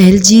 LG,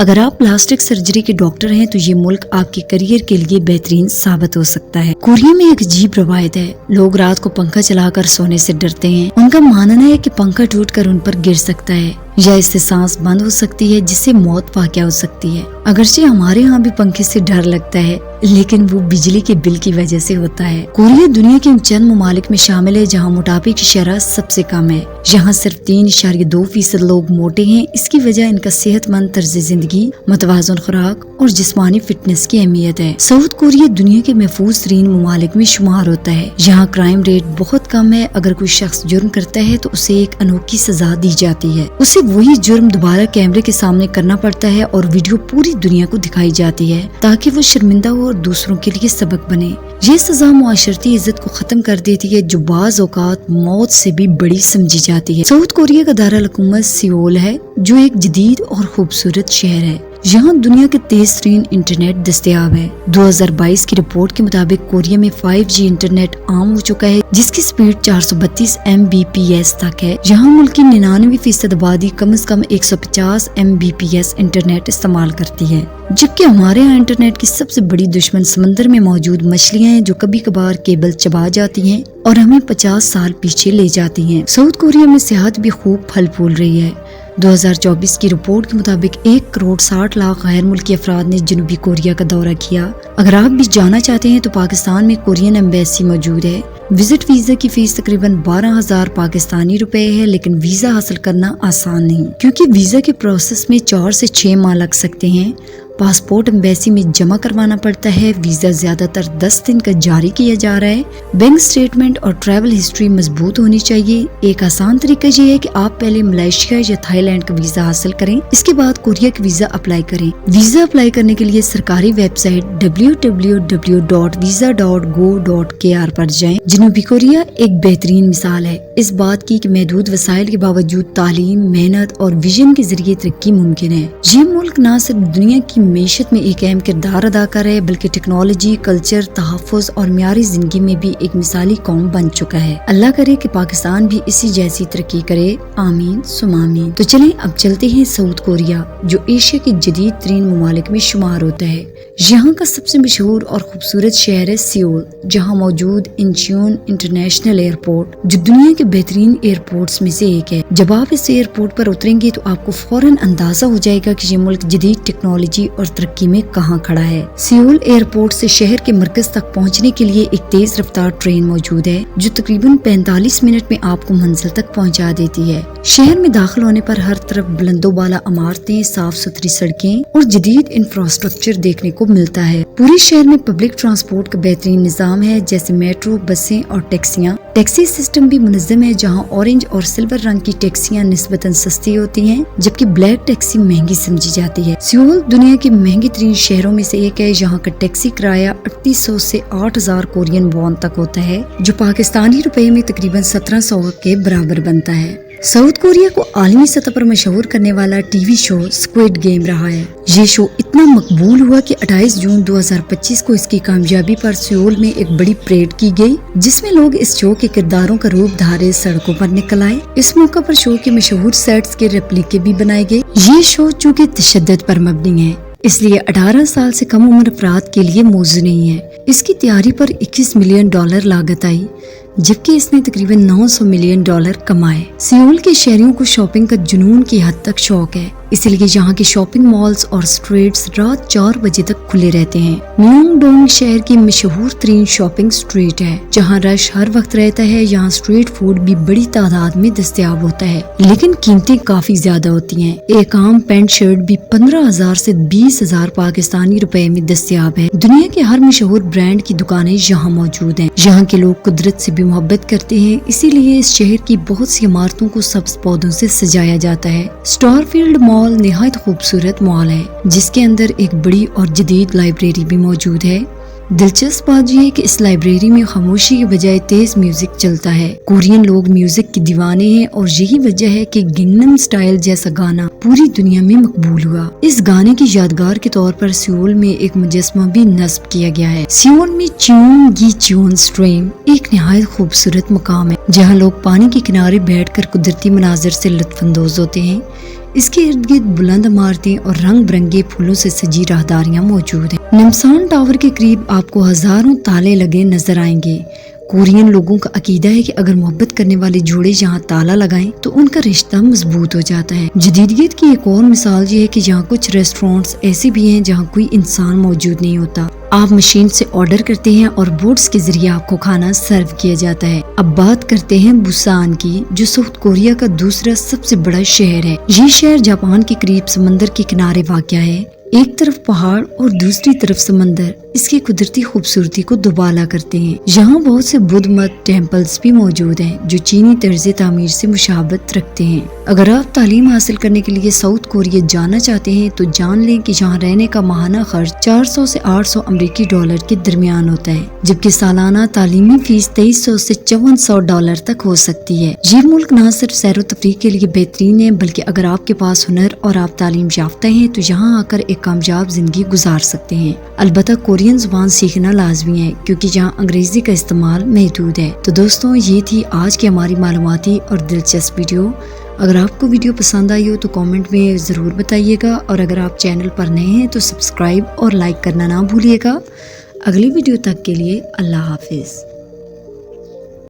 اگر آپ plastic surgery کے ڈاکٹر ہیں تو یہ ملک آپ کے کریئر کے لیے بہترین ثابت ہو سکتا ہے۔ کوریا میں ایک عجیب روایت ہے، لوگ رات کو پنکھا چلا کر سونے سے ڈرتے ہیں۔ ان کا ماننا ہے کہ پنکھا ٹوٹ کر ان پر گر سکتا ہے یا اس سے سانس بند ہو سکتی ہے جس سے موت واقع ہو سکتی ہے۔ اگرچہ ہمارے ہاں بھی پنکھے سے ڈر لگتا ہے لیکن وہ بجلی کے بل کی وجہ سے ہوتا ہے۔ کوریا دنیا کے ان چند ممالک میں شامل ہے جہاں موٹاپے کی شرح سب سے کم ہے۔ یہاں صرف 3.2% لوگ موٹے ہیں۔ اس کی وجہ ان کا صحت مند طرز زندگی، متوازن خوراک اور جسمانی فٹنس کی اہمیت ہے۔ ساؤتھ کوریا دنیا کے محفوظ ترین ممالک میں شمار ہوتا ہے۔ یہاں کرائم ریٹ بہت کم ہے۔ اگر کوئی شخص جرم کرتا ہے تو اسے ایک انوکھی سزا دی جاتی ہے۔ اسے وہی جرم دوبارہ کیمرے کے سامنے کرنا پڑتا ہے اور ویڈیو پوری دنیا کو دکھائی جاتی ہے تاکہ وہ شرمندہ ہو اور دوسروں کے لیے سبق بنے۔ یہ سزا معاشرتی عزت کو ختم کر دیتی ہے جو بعض اوقات موت سے بھی بڑی سمجھی جاتی ہے۔ ساؤتھ کوریا کا دارالحکومت سیول ہے جو ایک جدید اور خوبصورت شہر ہے۔ یہاں دنیا کے تیز ترین انٹرنیٹ دستیاب ہے۔ 2022 کی رپورٹ کے مطابق کوریا میں 5G انٹرنیٹ عام ہو چکا ہے جس کی سپیڈ 432 Mbps تک ہے۔ یہاں ملک کی 99% آبادی کم از کم 150 Mbps انٹرنیٹ استعمال کرتی ہے، جبکہ ہمارے یہاں انٹرنیٹ کی سب سے بڑی دشمن سمندر میں موجود مچھلیاں ہیں جو کبھی کبھار کیبل چبا جاتی ہیں اور ہمیں 50 سال پیچھے لے جاتی ہیں۔ ساؤتھ کوریا میں سیاحت بھی خوب پھل پھول رہی ہے۔ 2024 کی رپورٹ کے مطابق 1.60 کروڑ غیر ملکی افراد نے جنوبی کوریا کا دورہ کیا۔ اگر آپ بھی جانا چاہتے ہیں تو پاکستان میں کورین ایمبیسی موجود ہے۔ وزٹ ویزا کی فیس تقریباً 12,000 پاکستانی روپے ہے، لیکن ویزا حاصل کرنا آسان نہیں کیونکہ ویزا کے پروسیس میں 4 سے 6 ماہ لگ سکتے ہیں۔ پاسپورٹ ایمبیسی میں جمع کروانا پڑتا ہے۔ ویزا زیادہ تر 10 دن کا جاری کیا جا رہا ہے۔ بینک سٹیٹمنٹ اور ٹریول ہسٹری مضبوط ہونی چاہیے۔ ایک آسان طریقہ یہ ہے کہ آپ پہلے ملائیشیا یا تھائی لینڈ کا ویزا حاصل کریں، اس کے بعد کوریا کا ویزا اپلائی کریں۔ ویزا اپلائی کرنے کے لیے سرکاری ویب سائٹ www.visa.go.kr پر جائیں۔ جنوبی کوریا ایک بہترین مثال ہے اس بات کی کہ محدود وسائل کے باوجود تعلیم، محنت اور ویژن کے ذریعے ترقی ممکن ہے۔ یہ ملک نہ صرف دنیا کی معیشت میں ایک اہم کردار ادا کر رہا ہے بلکہ ٹیکنالوجی، کلچر، تحفظ اور معیاری زندگی میں بھی ایک مثالی قوم بن چکا ہے۔ اللہ کرے کہ پاکستان بھی اسی جیسی ترقی کرے، آمین ثم آمین۔ تو چلیں اب چلتے ہیں ساؤتھ کوریا جو ایشیا کے جدید ترین ممالک میں شمار ہوتا ہے۔ یہاں کا سب سے مشہور اور خوبصورت شہر ہے سیول، جہاں موجود انچیون انٹرنیشنل ایئرپورٹ جو دنیا کے بہترین ایئرپورٹس میں سے ایک ہے۔ جب آپ اس ایئرپورٹ پر اتریں گے تو آپ کو فوراً اندازہ ہو جائے گا کہ یہ ملک جدید ٹیکنالوجی اور ترقی میں کہاں کھڑا ہے۔ سیول ایئرپورٹ سے شہر کے مرکز تک پہنچنے کے لیے ایک تیز رفتار ٹرین موجود ہے جو تقریباً 45 منٹ میں آپ کو منزل تک پہنچا دیتی ہے۔ شہر میں داخل ہونے پر ہر طرف بلند و بالا عمارتیں، صاف ستھری سڑکیں اور جدید انفراسٹرکچر دیکھنے کو ملتا ہے۔ پورے شہر میں پبلک ٹرانسپورٹ کا بہترین نظام ہے جیسے میٹرو، بسیں اور ٹیکسیاں۔ ٹیکسی سسٹم بھی منظم ہے جہاں اورنج اور سلور رنگ کی ٹیکسیاں نسبتاً سستی ہوتی ہیں جبکہ بلیک ٹیکسی مہنگی سمجھی جاتی ہے۔ سیول دنیا کے مہنگی ترین شہروں میں سے ایک ہے۔ یہاں کا ٹیکسی کرایہ 3800 سے 8000 کورین وون تک ہوتا ہے جو پاکستانی روپے میں تقریباً 1700 کے برابر بنتا ہے۔ ساؤتھ کوریا کو عالمی سطح پر مشہور کرنے والا ٹی وی شو اسکوئڈ گیم رہا ہے۔ یہ شو اتنا مقبول ہوا کہ 28 جون 2025 کو اس کی کامیابی پر سیول میں ایک بڑی پریڈ کی گئی جس میں لوگ اس شو کے کرداروں کا روپ دھارے سڑکوں پر نکل آئے۔ اس موقع پر شو کے مشہور سیٹس کے ریپلیکے بھی بنائے گئے۔ یہ شو چونکہ تشدد پر مبنی ہے اس لیے 18 سال سے کم عمر افراد کے لیے موزوں نہیں ہے۔ اس کی تیاری پر $21 ملین لاگت آئی جبکہ اس نے تقریباً $900 ملین کمائے۔ سیول کے شہریوں کو شاپنگ کا جنون کی حد تک شوق ہے، اس لیے یہاں کے شاپنگ مالز اور سٹریٹس رات 4 بجے تک کھلے رہتے ہیں۔ میونگ ڈونگ شہر کی مشہور ترین شاپنگ سٹریٹ ہے جہاں رش ہر وقت رہتا ہے۔ یہاں سٹریٹ فوڈ بھی بڑی تعداد میں دستیاب ہوتا ہے لیکن قیمتیں کافی زیادہ ہوتی ہیں۔ ایک عام پینٹ شرٹ بھی 15,000 سے 20,000 پاکستانی روپے میں دستیاب ہے۔ دنیا کے ہر مشہور برانڈ کی دکانیں یہاں موجود ہیں۔ یہاں کے لوگ قدرت سے بھی محبت کرتے ہیں، اسی لیے اس شہر کی بہت سی عمارتوں کو سبز پودوں سے سجایا جاتا ہے۔ اسٹار فیلڈ مال نہایت خوبصورت مال ہے جس کے اندر ایک بڑی اور جدید لائبریری بھی موجود ہے۔ دلچسپ بات یہ ہے کہ اس لائبریری میں خاموشی کے بجائے تیز میوزک چلتا ہے۔ کورین لوگ میوزک کے دیوانے ہیں اور یہی وجہ ہے کہ گنگنم سٹائل جیسا گانا پوری دنیا میں مقبول ہوا۔ اس گانے کی یادگار کے طور پر سیول میں ایک مجسمہ بھی نصب کیا گیا ہے۔ سیول میں چیون گی چیون سٹریم ایک نہایت خوبصورت مقام ہے جہاں لوگ پانی کے کنارے بیٹھ کر قدرتی مناظر سے لطف اندوز ہوتے ہیں۔ اس کے ارد گرد بلند عمارتیں اور رنگ برنگے پھولوں سے سجی راہداریاں موجود ہیں۔ نمسان ٹاور کے قریب آپ کو ہزاروں تالے لگے نظر آئیں گے۔ کورین لوگوں کا عقیدہ ہے کہ اگر محبت کرنے والے جوڑے یہاں تالا لگائیں تو ان کا رشتہ مضبوط ہو جاتا ہے۔ جدیدیت کی ایک اور مثال یہ ہے کہ یہاں کچھ ریسٹورینٹس ایسے بھی ہیں جہاں کوئی انسان موجود نہیں ہوتا۔ آپ مشین سے آرڈر کرتے ہیں اور بورڈز کے ذریعے آپ کو کھانا سرو کیا جاتا ہے۔ اب بات کرتے ہیں بوسان کی، جو ساؤتھ کوریا کا دوسرا سب سے بڑا شہر ہے۔ یہ شہر جاپان کے قریب سمندر کے کنارے واقع ہے۔ ایک طرف پہاڑ اور دوسری طرف سمندر اس کی قدرتی خوبصورتی کو دوبالا کرتے ہیں۔ یہاں بہت سے بدھ مت ٹیمپلز بھی موجود ہیں جو چینی طرز تعمیر سے مشابہت رکھتے ہیں۔ اگر آپ تعلیم حاصل کرنے کے لیے ساؤتھ کوریا جانا چاہتے ہیں تو جان لیں کہ یہاں رہنے کا ماہانہ خرچ 400 سے 800 امریکی ڈالر کے درمیان ہوتا ہے، جبکہ سالانہ تعلیمی فیس 2300 سے 5400 ڈالر تک ہو سکتی ہے۔ یہ ملک نہ صرف سیر و تفریح کے لیے بہترین ہے، بلکہ اگر آپ کے پاس ہنر اور آپ تعلیم یافتہ ہیں تو یہاں آ کر ایک کامیاب زندگی گزار سکتے ہیں۔ البتہ کورین زبان سیکھنا لازمی ہے کیونکہ یہاں انگریزی کا استعمال محدود ہے۔ تو دوستوں، یہ تھی آج کی ہماری معلوماتی اور دلچسپ ویڈیو۔ اگر آپ کو ویڈیو پسند آئی ہو تو کامنٹ میں ضرور بتائیے گا، اور اگر آپ چینل پر نئے ہیں تو سبسکرائب اور لائک کرنا نہ بھولیے گا۔ اگلی ویڈیو تک کے لیے اللہ حافظ۔